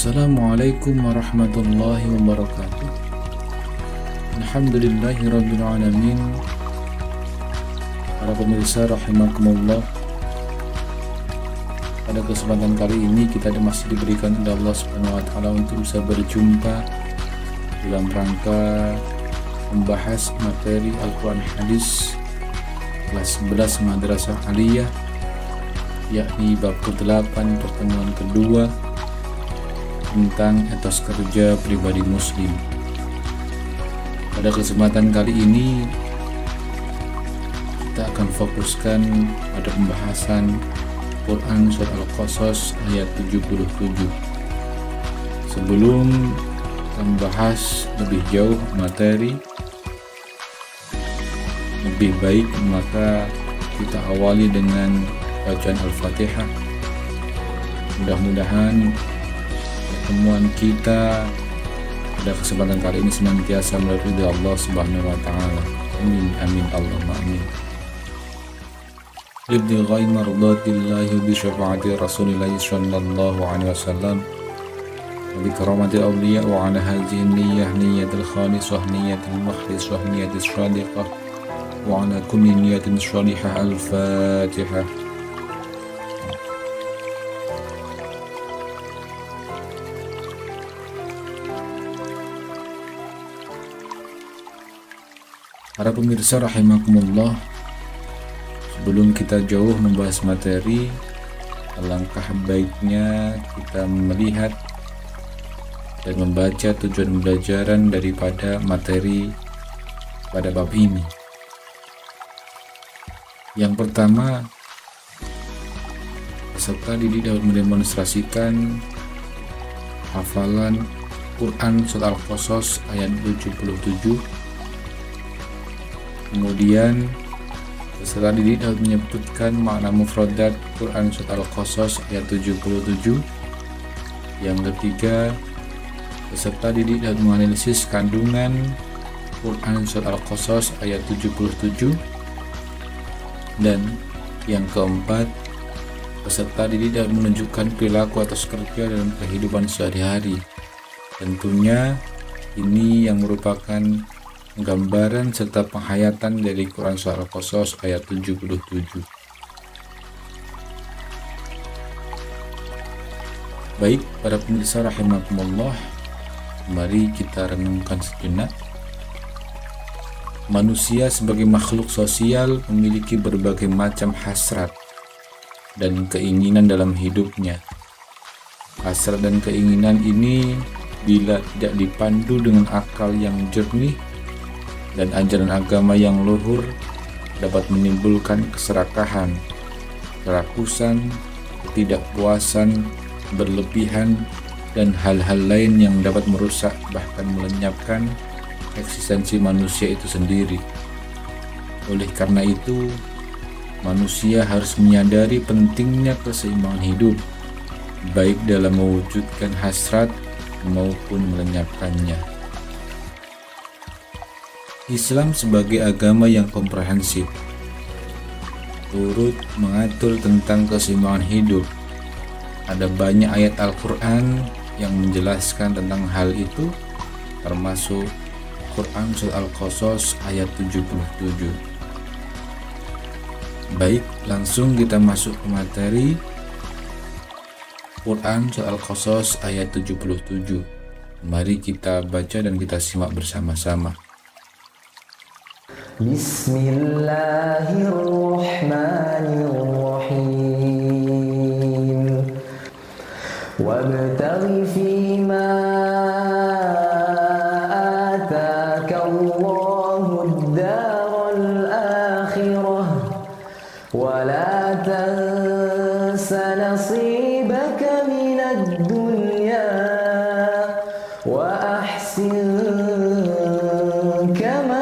Assalamualaikum warahmatullahi wabarakatuh. Alhamdulillahirabbil alamin. Para pemirsa rahimakumullah, pada kesempatan kali ini kita masih diberikan oleh Allah Subhanahu wa taala untuk bisa berjumpa dalam rangka membahas materi Al-Quran Hadis kelas 11 Madrasah Aliyah, yakni bab ke-8 pertemuan kedua tentang etos kerja pribadi muslim. Pada kesempatan kali ini kita akan fokuskan pada pembahasan Quran Surat Al-Qasas ayat 77. Sebelum kita membahas lebih jauh materi, lebih baik maka kita awali dengan bacaan Al-Fatihah. Mudah-mudahan pertemuan kita pada kesempatan kali ini senantiasa meridai Allah Subhanahu wa taala. Amin amin Allahumma amin. Ibtigha'i mardatillahi bi syafaati Rasulillah sallallahu alaihi wasallam wa bi karamatil awliya wa ala hadhihi niyyah niyyatul khalisah niyyatul mukhlisah niyyatus shadiqah wa ala kulli niyyatin shalihah. Al-Fatihah. Para pemirsa rahimakumullah, sebelum kita jauh membahas materi, alangkah baiknya kita melihat dan membaca tujuan pembelajaran daripada materi pada bab ini. Yang pertama, peserta didik dapat mendemonstrasikan hafalan Quran Surat Al-Qasas ayat 77. Kemudian peserta didik dapat menyebutkan makna mufradat Quran Surat Al-Qasas ayat 77. Yang ketiga, peserta didik dapat menganalisis kandungan Quran Surat Al-Qasas ayat 77. Dan yang keempat, peserta didik dapat menunjukkan perilaku atas kerja dalam kehidupan sehari-hari. Tentunya ini yang merupakan gambaran serta penghayatan dari Quran Surat Al-Qasas ayat 77. Baik, para pemirsa rahimakumullah, mari kita renungkan sejenak. Manusia sebagai makhluk sosial memiliki berbagai macam hasrat dan keinginan dalam hidupnya. Hasrat dan keinginan ini bila tidak dipandu dengan akal yang jernih dan ajaran agama yang luhur, dapat menimbulkan keserakahan, kerakusan, ketidakpuasan, berlebihan, dan hal-hal lain yang dapat merusak bahkan melenyapkan eksistensi manusia itu sendiri. Oleh karena itu, manusia harus menyadari pentingnya keseimbangan hidup, baik dalam mewujudkan hasrat maupun melenyapkannya. Islam sebagai agama yang komprehensif turut mengatur tentang keseimbangan hidup. Ada banyak ayat Al-Quran yang menjelaskan tentang hal itu, termasuk Quran Surat Al-Qasas ayat 77. Baik, langsung kita masuk ke materi Quran Surat Al-Qasas ayat 77. Mari kita baca dan kita simak bersama-sama. Bismillahirrahmanirrahim. Wabtaghi fima ataka Allahu ad-daral akhirah wa la tansa nasibaka minad dunya wa ahsin kama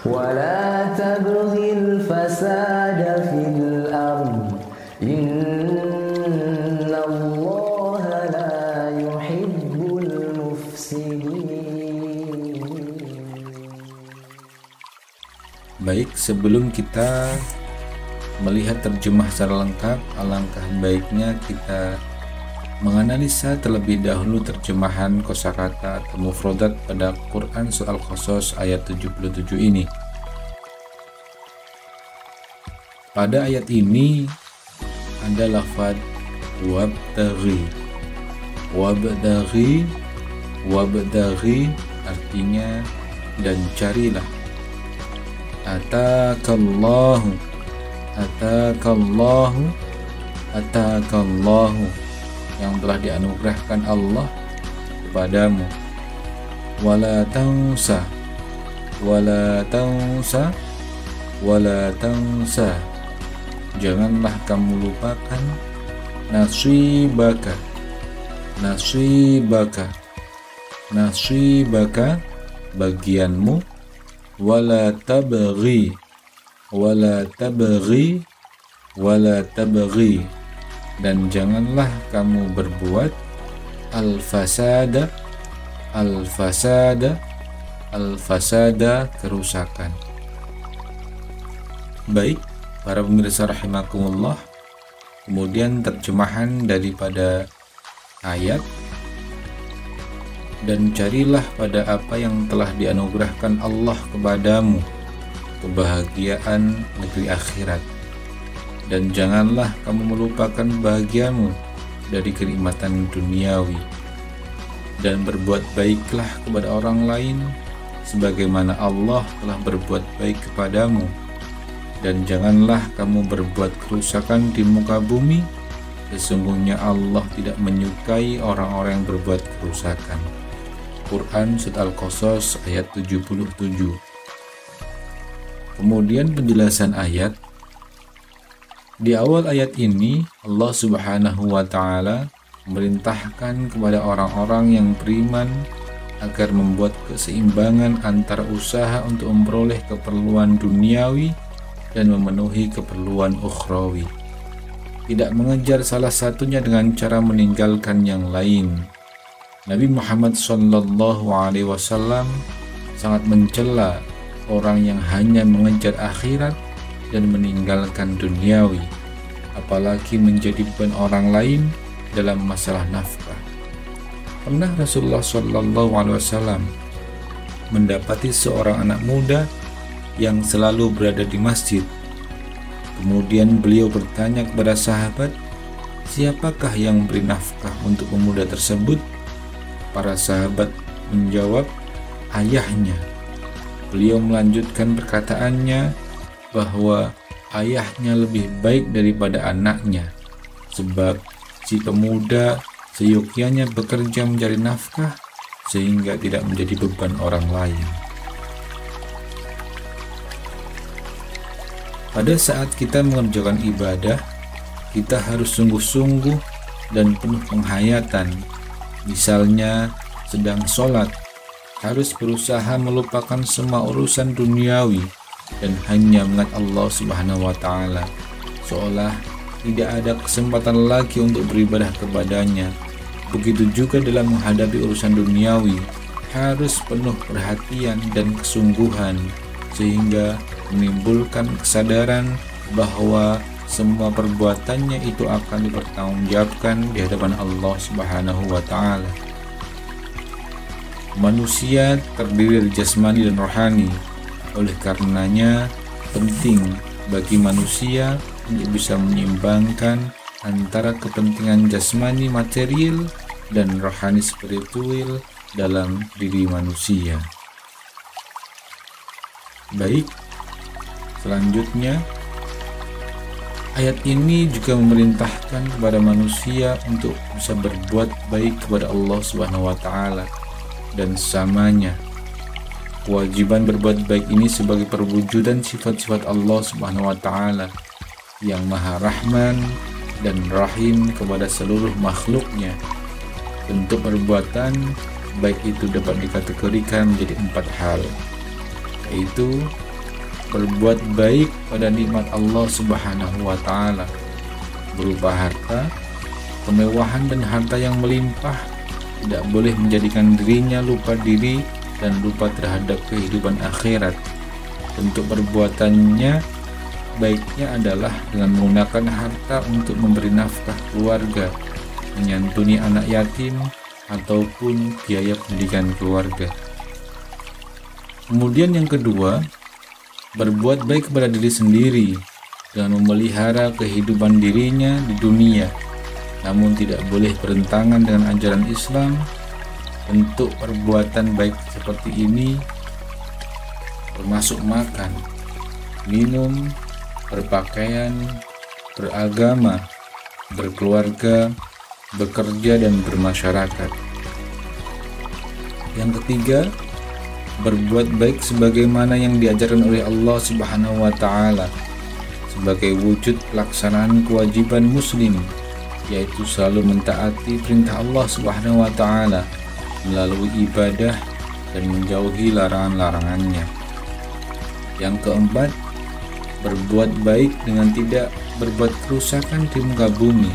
ولا تبغي الفساد في الأرض إن الله لا يحب المفسدين. Baik, sebelum kita melihat terjemah secara lengkap, alangkah baiknya kita menganalisa terlebih dahulu terjemahan kosakata atau mufrodat pada Quran Surat Al-Qasas ayat 77 ini. Pada ayat ini ada lafaz wabtaghi. Wabtaghi artinya dan carilah. Atakallahu yang telah dianugerahkan Allah kepadamu. Wala tansa janganlah kamu lupakan nasibaka bagianmu. Wala tabghi dan janganlah kamu berbuat al-fasada kerusakan. Baik, para pemirsa rahimakumullah, kemudian terjemahan daripada ayat, dan carilah pada apa yang telah dianugerahkan Allah kepadamu, kebahagiaan negeri akhirat, dan janganlah kamu melupakan bahagiamu dari kenikmatan duniawi, dan berbuat baiklah kepada orang lain sebagaimana Allah telah berbuat baik kepadamu, dan janganlah kamu berbuat kerusakan di muka bumi, sesungguhnya Allah tidak menyukai orang-orang yang berbuat kerusakan. Quran Surat Al-Qasas ayat 77. Kemudian penjelasan ayat. Di awal ayat ini Allah Subhanahu wa Ta'ala memerintahkan kepada orang-orang yang beriman agar membuat keseimbangan antara usaha untuk memperoleh keperluan duniawi dan memenuhi keperluan ukhrawi. Tidak mengejar salah satunya dengan cara meninggalkan yang lain. Nabi Muhammad SAW sangat mencela orang yang hanya mengejar akhirat dan meninggalkan duniawi, apalagi menjadi beban orang lain dalam masalah nafkah. Pernah Rasulullah SAW mendapati seorang anak muda yang selalu berada di masjid. Kemudian beliau bertanya kepada sahabat, siapakah yang memberi nafkah untuk pemuda tersebut? Para sahabat menjawab, ayahnya. Beliau melanjutkan perkataannya bahwa ayahnya lebih baik daripada anaknya, sebab si pemuda seyogyanya bekerja mencari nafkah sehingga tidak menjadi beban orang lain. Pada saat kita mengerjakan ibadah, kita harus sungguh-sungguh dan penuh penghayatan. Misalnya sedang sholat, harus berusaha melupakan semua urusan duniawi dan hanya mengingat Allah Subhanahu wa Ta'ala, seolah tidak ada kesempatan lagi untuk beribadah kepadanya. Begitu juga dalam menghadapi urusan duniawi, harus penuh perhatian dan kesungguhan sehingga menimbulkan kesadaran bahwa semua perbuatannya itu akan dipertanggungjawabkan di hadapan Allah Subhanahu wa Ta'ala. Manusia terdiri dari jasmani dan rohani. Oleh karenanya penting bagi manusia untuk bisa menyeimbangkan antara kepentingan jasmani material dan rohani spiritual dalam diri manusia. Baik, selanjutnya ayat ini juga memerintahkan kepada manusia untuk bisa berbuat baik kepada Allah Subhanahu wa Ta'ala dan sesamanya. Kewajiban berbuat baik ini sebagai perwujudan sifat-sifat Allah Subhanahu wa Ta'ala yang Maha Rahman dan Rahim kepada seluruh makhluknya. Bentuk perbuatan baik itu dapat dikategorikan menjadi 4 hal, yaitu berbuat baik pada nikmat Allah Subhanahu wa Ta'ala berupa harta, kemewahan dan harta yang melimpah tidak boleh menjadikan dirinya lupa diri dan lupa terhadap kehidupan akhirat. Bentuk perbuatannya baiknya adalah dengan menggunakan harta untuk memberi nafkah keluarga, menyantuni anak yatim, ataupun biaya pendidikan keluarga. Kemudian yang kedua, berbuat baik kepada diri sendiri dengan memelihara kehidupan dirinya di dunia, namun tidak boleh bertentangan dengan ajaran Islam. Bentuk perbuatan baik seperti ini termasuk makan, minum, berpakaian, beragama, berkeluarga, bekerja, dan bermasyarakat. Yang ketiga, berbuat baik sebagaimana yang diajarkan oleh Allah Subhanahu wa Ta'ala sebagai wujud pelaksanaan kewajiban muslim, yaitu selalu mentaati perintah Allah Subhanahu wa Ta'ala melalui ibadah dan menjauhi larangan-larangannya. Yang keempat, berbuat baik dengan tidak berbuat kerusakan di muka bumi.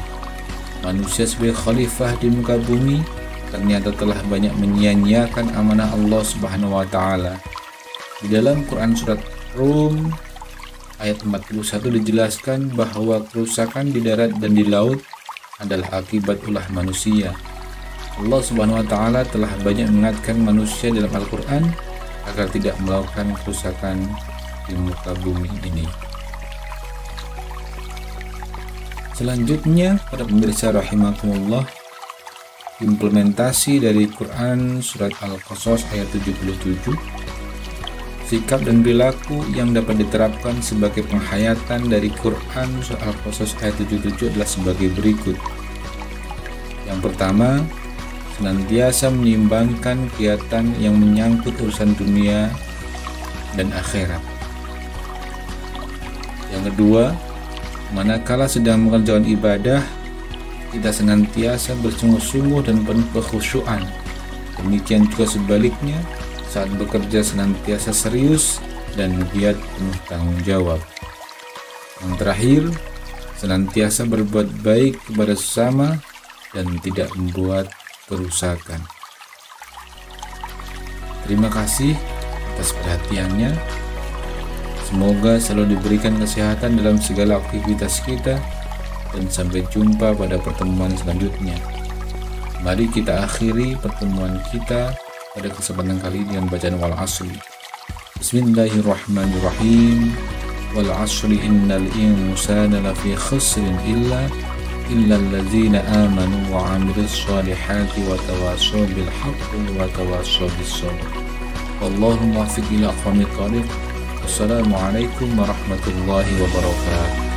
Manusia sebagai khalifah di muka bumi ternyata telah banyak menyia-nyiakan amanah Allah Subhanahu wa Ta'ala. Di dalam Quran surat Rum ayat 41 dijelaskan bahwa kerusakan di darat dan di laut adalah akibat ulah manusia. Allah Subhanahu wa Ta'ala telah banyak mengingatkan manusia dalam Al-Quran agar tidak melakukan kerusakan di muka bumi ini. Selanjutnya, para pemirsa rahimakumullah, implementasi dari Quran surat Al-Qasas ayat 77, sikap dan perilaku yang dapat diterapkan sebagai penghayatan dari Quran surat Al-Qasas ayat 77 adalah sebagai berikut. Yang pertama, senantiasa menyeimbangkan kegiatan yang menyangkut urusan dunia dan akhirat. Yang kedua, manakala sedang mengerjakan ibadah, kita senantiasa bersungguh-sungguh dan penuh kekhusyuan. Demikian juga sebaliknya, saat bekerja senantiasa serius dan giat penuh tanggung jawab. Yang terakhir, senantiasa berbuat baik kepada sesama dan tidak membuat kerusakan. Terima kasih atas perhatiannya. Semoga selalu diberikan kesehatan dalam segala aktivitas kita, dan sampai jumpa pada pertemuan selanjutnya. Mari kita akhiri pertemuan kita pada kesempatan kali ini dengan bacaan wal asri. Bismillahirrahmanirrahim. Wal asri innal insana lafi khusrin illa allazina amanu wa amilus solihati wa tawassaw bil haqqi wa tawassaw bis sabr. Wallahu muwaffiq ila aqwamit thoriq. Wassalamualaikum warahmatullahi wabarakatuh.